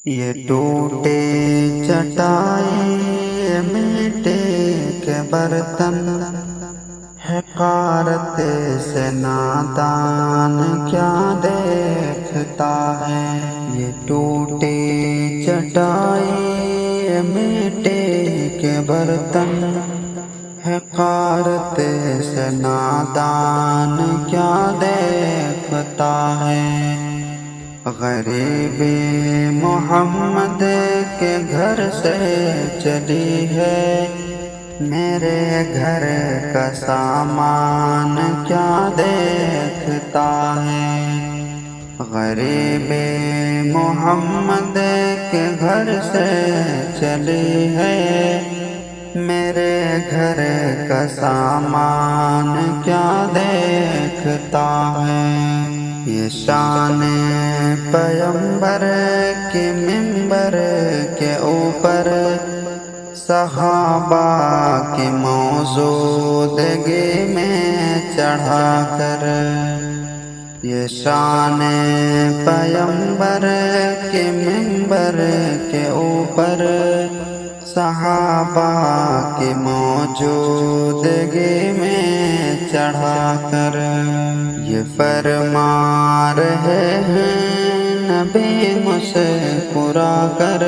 یہ ٹوٹے چٹائے میٹے کے برتن، حقارت سے نادان کیا دیکھتا ہے۔ یہ ٹوٹے چٹائے میٹے کے برتن، حقارت سے نادان کیا دیکھتا ہے۔ غریب محمد کے گھر سے چلی ہے، میرے گھر کا سامان کیا دیکھتا ہے۔ غریب محمد کے گھر سے چلی ہے، میرے گھر کا سامان کیا دیکھتا ہے۔ یہ شان پیغمبر کے منبر کے اوپر صحابہ کی موجودگی میں چڑھا کر، یہ شان پیغمبر کے منبر کے اوپر صحابہ کی موجودگی میں چڑھا کر، یہ فرما رہے ہیں نبی مسکرا کر،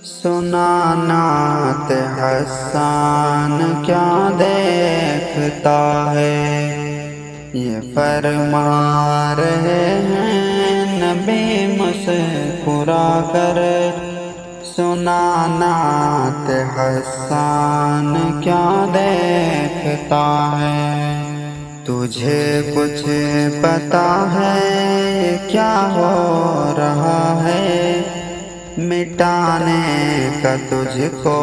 سنا نعت حسان کیا دیکھتا ہے۔ یہ فرما رہے ہیں نبی مسکرا کر، سنا نعت حسان کیا دیکھتا ہے۔ تجھے کچھ پتا ہے کیا ہو رہا ہے، مٹانے کا تجھ کو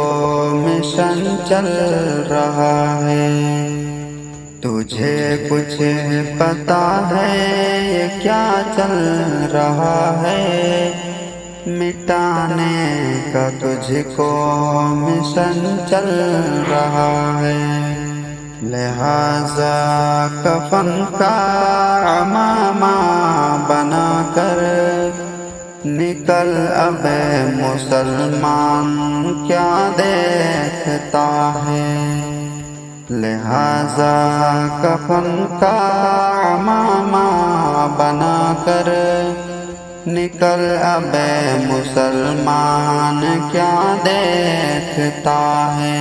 مشن چل رہا ہے۔ تجھے کچھ پتا ہے کیا چل رہا ہے، مٹانے کا تجھ کو مشن چل رہا ہے۔ لہذا کفن کا عمامہ بنا کر نکل اب مسلمان کیا دیکھتا ہے۔ لہذا کفن کا عمامہ بنا کر نکل اب مسلمان کیا دیکھتا ہے۔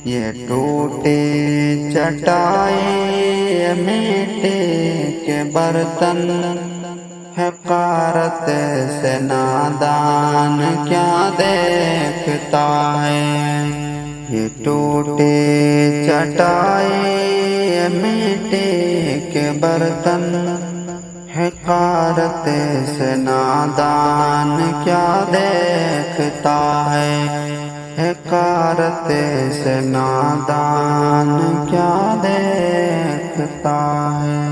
یہ ٹوٹے چٹائے میٹے کے برتن، حقارت سے نادان کیا دیکھتا ہے۔ یہ ٹوٹے چٹائے میٹے کے برتن، حقارت سے نادان کیا دیکھتا ہے۔ حقارت سے نادان کیا دیکھتا ہے۔